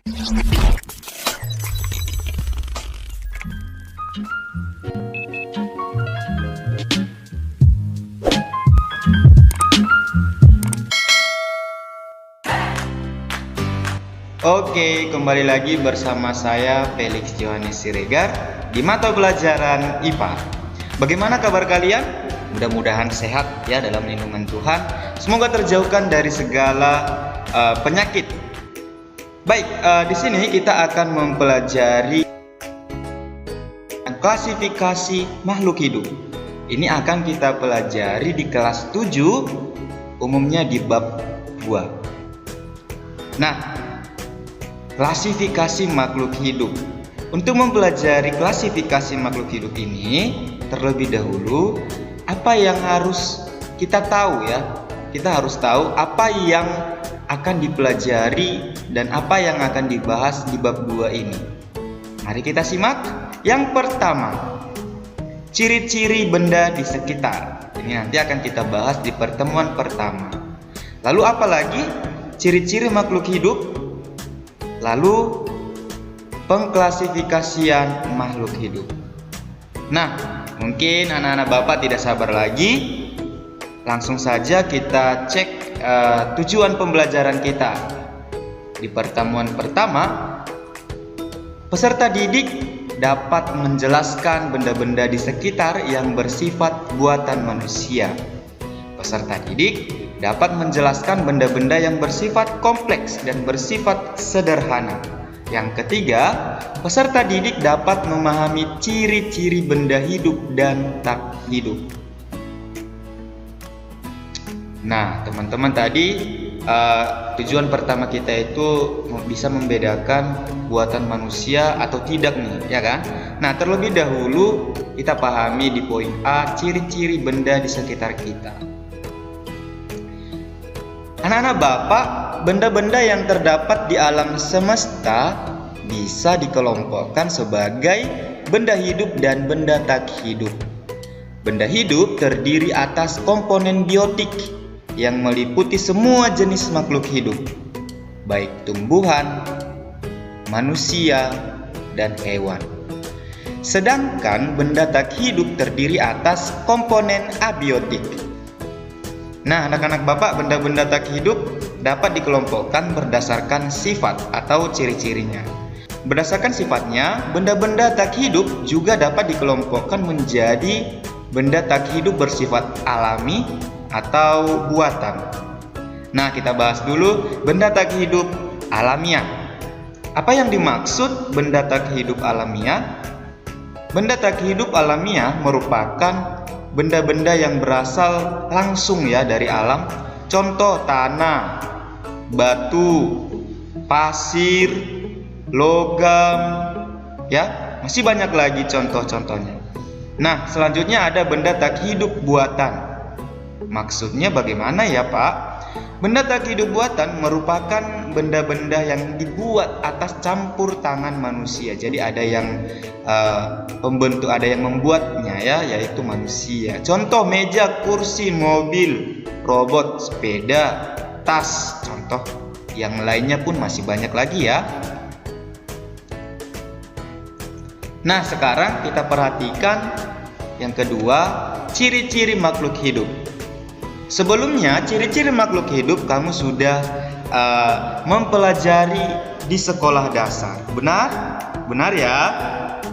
Oke, kembali lagi bersama saya Felix Johannes Siregar di mata pelajaran IPA. Bagaimana kabar kalian? Mudah-mudahan sehat ya dalam lindungan Tuhan. Semoga terjauhkan dari segala penyakit. Baik, di sini kita akan mempelajari klasifikasi makhluk hidup. Ini akan kita pelajari di kelas 7, umumnya di bab 2. Nah, klasifikasi makhluk hidup. Untuk mempelajari klasifikasi makhluk hidup ini, terlebih dahulu apa yang harus kita tahu ya? Kita harus tahu apa yang akan dipelajari dan apa yang akan dibahas di bab 2 ini. Mari kita simak. Yang pertama, ciri-ciri benda di sekitar. Ini nanti akan kita bahas di pertemuan pertama. Lalu apa lagi? Ciri-ciri makhluk hidup. Lalu pengklasifikasian makhluk hidup. Nah, mungkin anak-anak Bapak tidak sabar lagi. Langsung saja kita cek tujuan pembelajaran kita. Di pertemuan pertama, peserta didik dapat menjelaskan benda-benda di sekitar yang bersifat buatan manusia. Peserta didik dapat menjelaskan benda-benda yang bersifat kompleks dan bersifat sederhana. Yang ketiga, peserta didik dapat memahami ciri-ciri benda hidup dan tak hidup. Nah, teman-teman, tadi tujuan pertama kita itu bisa membedakan buatan manusia atau tidak nih, ya kan? Nah, terlebih dahulu kita pahami di poin A, ciri-ciri benda di sekitar kita. Anak-anak Bapak, benda-benda yang terdapat di alam semesta bisa dikelompokkan sebagai benda hidup dan benda tak hidup. Benda hidup terdiri atas komponen biotik yang meliputi semua jenis makhluk hidup, baik tumbuhan, manusia, dan hewan. Sedangkan benda tak hidup terdiri atas komponen abiotik. Nah, anak-anak Bapak, benda-benda tak hidup dapat dikelompokkan berdasarkan sifat atau ciri-cirinya. Berdasarkan sifatnya, benda-benda tak hidup juga dapat dikelompokkan menjadi benda tak hidup bersifat alami atau buatan. Nah, kita bahas dulu benda tak hidup alamiah. Apa yang dimaksud benda tak hidup alamiah? Benda tak hidup alamiah merupakan benda-benda yang berasal langsung ya dari alam. Contoh tanah, batu, pasir, logam, ya, masih banyak lagi contoh-contohnya. Nah, selanjutnya ada benda tak hidup buatan. Maksudnya bagaimana ya, Pak? Benda tak hidup buatan merupakan benda-benda yang dibuat atas campur tangan manusia. Jadi ada yang pembentuk, ada yang membuatnya ya, yaitu manusia. Contoh meja, kursi, mobil, robot, sepeda, tas. Contoh yang lainnya pun masih banyak lagi ya. Nah, sekarang kita perhatikan yang kedua, ciri-ciri makhluk hidup. Sebelumnya, ciri-ciri makhluk hidup kamu sudah mempelajari di sekolah dasar. Benar? Benar ya?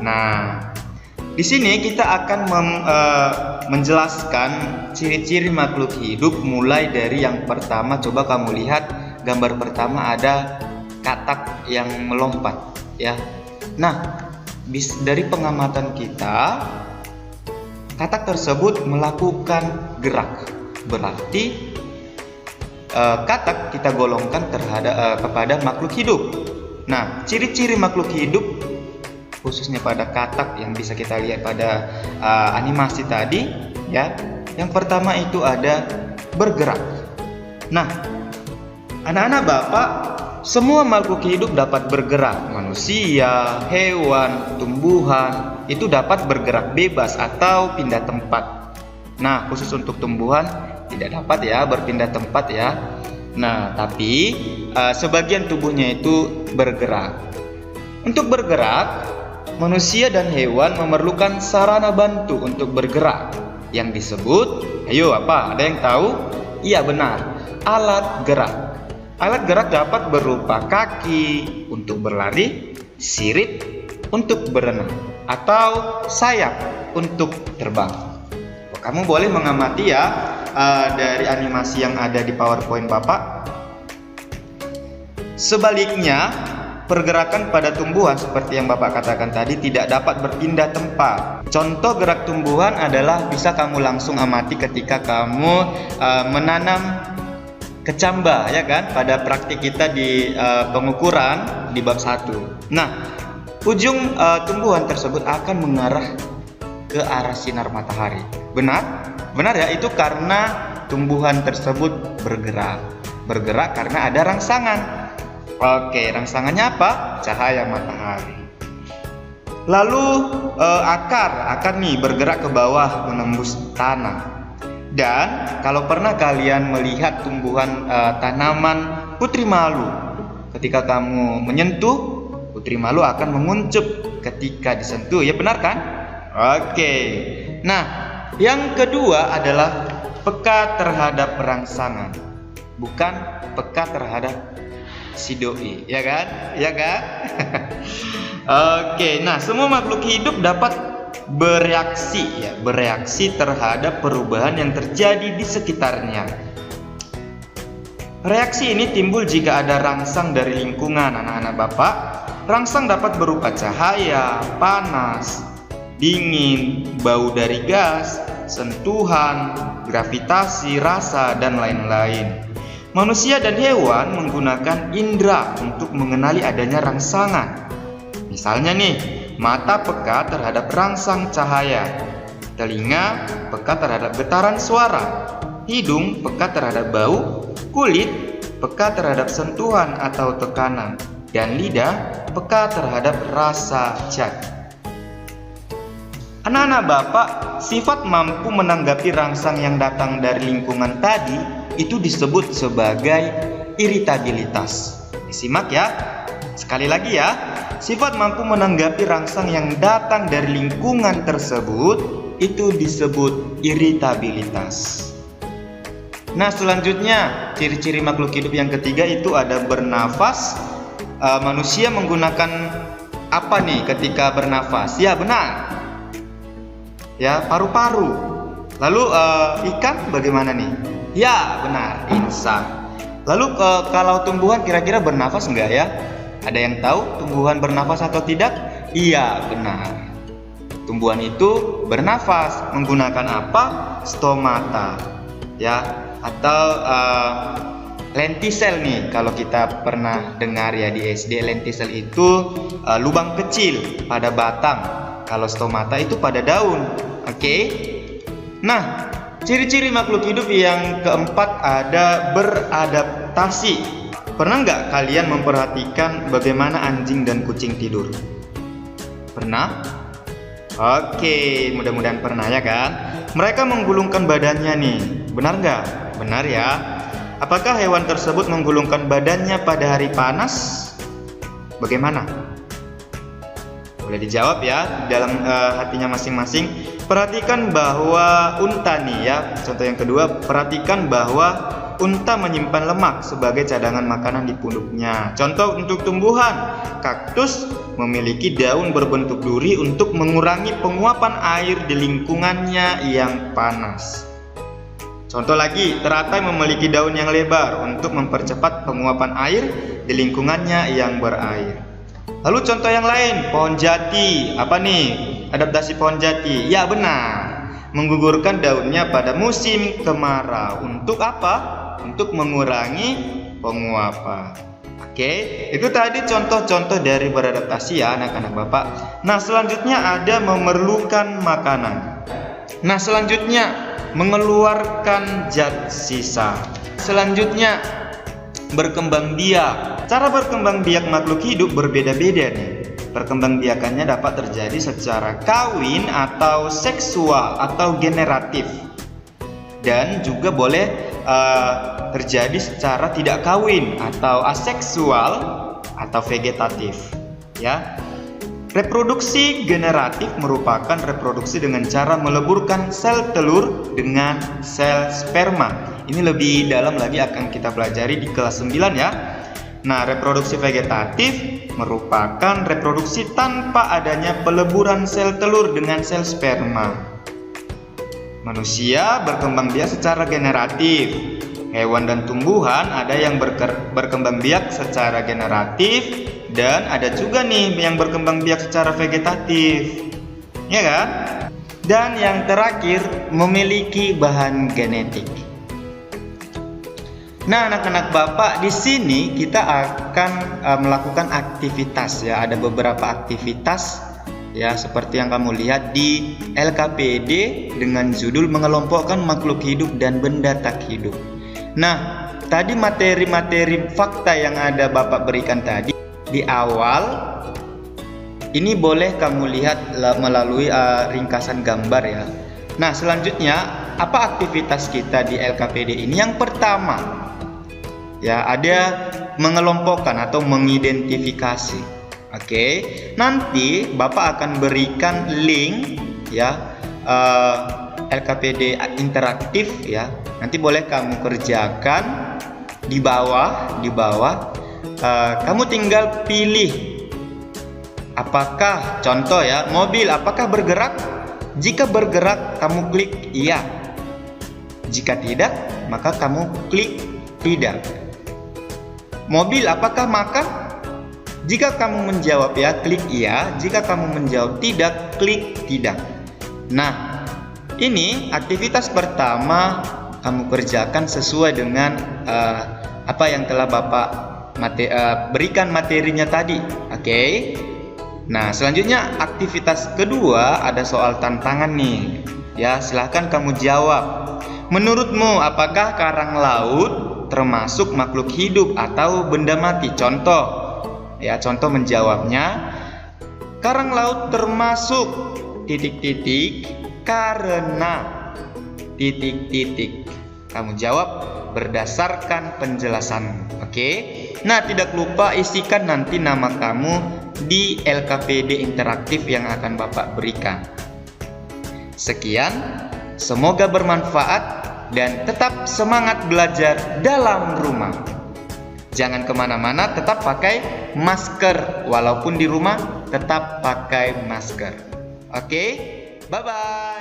Nah, di sini kita akan menjelaskan ciri-ciri makhluk hidup mulai dari yang pertama. Coba kamu lihat gambar pertama, ada katak yang melompat ya. Nah, dari pengamatan kita, katak tersebut melakukan gerak. Berarti katak kita golongkan kepada makhluk hidup. Nah, ciri-ciri makhluk hidup khususnya pada katak yang bisa kita lihat pada animasi tadi ya. Yang pertama itu ada bergerak. Nah, anak-anak Bapak, semua makhluk hidup dapat bergerak. Manusia, hewan, tumbuhan itu dapat bergerak bebas atau pindah tempat. Nah, khusus untuk tumbuhan tidak dapat ya berpindah tempat ya. Nah, tapi sebagian tubuhnya itu bergerak. Untuk bergerak, manusia dan hewan memerlukan sarana bantu untuk bergerak yang disebut, ayo apa? Ada yang tahu? Iya benar, alat gerak. Alat gerak dapat berupa kaki untuk berlari, sirip untuk berenang, atau sayap untuk terbang. Kamu boleh mengamati ya dari animasi yang ada di PowerPoint Bapak. Sebaliknya, pergerakan pada tumbuhan seperti yang Bapak katakan tadi tidak dapat berpindah tempat. Contoh gerak tumbuhan adalah bisa kamu langsung amati ketika kamu menanam kecamba, ya kan, pada praktik kita di pengukuran di bab 1. Nah, ujung tumbuhan tersebut akan mengarah ke arah sinar matahari. Benar? Benar ya, itu karena tumbuhan tersebut bergerak karena ada rangsangan. Oke, rangsangannya apa? Cahaya matahari. Lalu akar nih bergerak ke bawah menembus tanah. Dan kalau pernah kalian melihat tumbuhan tanaman putri malu, ketika kamu menyentuh, putri malu akan menguncup ketika disentuh. Ya benar kan? Oke. Nah, yang kedua adalah peka terhadap rangsangan, bukan peka terhadap si doi, ya kan? Ya kan? Oke, nah semua makhluk hidup dapat bereaksi terhadap perubahan yang terjadi di sekitarnya. Reaksi ini timbul jika ada rangsang dari lingkungan, anak-anak Bapak. Rangsang dapat berupa cahaya, panas, dingin, bau dari gas, sentuhan, gravitasi, rasa, dan lain-lain. Manusia dan hewan menggunakan indera untuk mengenali adanya rangsangan. Misalnya nih, mata peka terhadap rangsang cahaya, telinga peka terhadap getaran suara, hidung peka terhadap bau, kulit peka terhadap sentuhan atau tekanan, dan lidah peka terhadap rasa cat. Anak-anak Bapak, sifat mampu menanggapi rangsang yang datang dari lingkungan tadi itu disebut sebagai iritabilitas. Disimak ya. Sekali lagi ya. Sifat mampu menanggapi rangsang yang datang dari lingkungan tersebut itu disebut iritabilitas. Nah, selanjutnya ciri-ciri makhluk hidup yang ketiga itu ada bernafas. Manusia menggunakan apa nih ketika bernafas? Ya benar, ya paru-paru. Lalu ikan bagaimana nih? Ya benar, insan. Lalu kalau tumbuhan kira-kira bernafas enggak ya? Ada yang tahu tumbuhan bernafas atau tidak? Iya benar, tumbuhan itu bernafas menggunakan apa? Stomata, ya, atau lentisel nih. Kalau kita pernah dengar ya di SD, lentisel itu lubang kecil pada batang. Kalau stomata itu pada daun. Oke. Nah, ciri-ciri makhluk hidup yang keempat ada beradaptasi. Pernah nggak kalian memperhatikan bagaimana anjing dan kucing tidur? Pernah? Oke, mudah-mudahan pernah ya kan? Mereka menggulungkan badannya nih. Benar nggak? Benar ya. Apakah hewan tersebut menggulungkan badannya pada hari panas? Bagaimana? Boleh dijawab ya dalam hatinya masing-masing. Perhatikan bahwa unta nih ya. Contoh yang kedua, perhatikan bahwa unta menyimpan lemak sebagai cadangan makanan di punduknya. Contoh untuk tumbuhan, kaktus memiliki daun berbentuk duri untuk mengurangi penguapan air di lingkungannya yang panas. Contoh lagi, teratai memiliki daun yang lebar untuk mempercepat penguapan air di lingkungannya yang berair. Lalu contoh yang lain, pohon jati. Apa nih adaptasi pohon jati? Ya benar, menggugurkan daunnya pada musim kemarau. Untuk apa? Untuk mengurangi penguapan. Oke, itu tadi contoh-contoh dari beradaptasi ya anak-anak Bapak. Nah, selanjutnya ada memerlukan makanan. Nah, selanjutnya mengeluarkan zat sisa. Selanjutnya berkembang biak. Cara berkembang biak makhluk hidup berbeda-beda nih. Perkembangbiakannya dapat terjadi secara kawin atau seksual atau generatif, dan juga boleh terjadi secara tidak kawin atau aseksual atau vegetatif, ya. Reproduksi generatif merupakan reproduksi dengan cara meleburkan sel telur dengan sel sperma. Ini lebih dalam lagi akan kita pelajari di kelas 9 ya. Nah, reproduksi vegetatif merupakan reproduksi tanpa adanya peleburan sel telur dengan sel sperma. Manusia berkembang biak secara generatif. Hewan dan tumbuhan ada yang berkembang biak secara generatif dan ada juga nih yang berkembang biak secara vegetatif. Ya kan? Dan yang terakhir, memiliki bahan genetik. Nah, anak-anak Bapak, di sini kita akan melakukan aktivitas ya. Ada beberapa aktivitas ya, seperti yang kamu lihat di LKPD dengan judul mengelompokkan makhluk hidup dan benda tak hidup. Nah, tadi materi-materi fakta yang ada Bapak berikan tadi di awal, ini boleh kamu lihat melalui ringkasan gambar ya. Nah, selanjutnya apa aktivitas kita di LKPD ini? Yang pertama ya, ada mengelompokkan atau mengidentifikasi. Oke, nanti Bapak akan berikan link ya, LKPD interaktif ya. Nanti boleh kamu kerjakan di bawah. Kamu tinggal pilih apakah, contoh ya, mobil apakah bergerak? Jika bergerak, kamu klik iya. Jika tidak, maka kamu klik tidak. Mobil apakah makan? Jika kamu menjawab ya, klik iya. Jika kamu menjawab tidak, klik tidak. Nah, ini aktivitas pertama kamu kerjakan sesuai dengan apa yang telah Bapak berikan materinya tadi. Oke. Nah, selanjutnya aktivitas kedua ada soal tantangan nih. Ya, silahkan kamu jawab. Menurutmu apakah karang laut termasuk makhluk hidup atau benda mati? Contoh. Ya, contoh menjawabnya. Karang laut termasuk titik-titik karena titik-titik. Kamu jawab berdasarkan penjelasan. Oke. Nah, tidak lupa isikan nanti nama kamu di LKPD interaktif yang akan Bapak berikan. Sekian, semoga bermanfaat dan tetap semangat belajar dalam rumah. Jangan kemana-mana, tetap pakai masker. Walaupun di rumah, tetap pakai masker. Oke, bye-bye.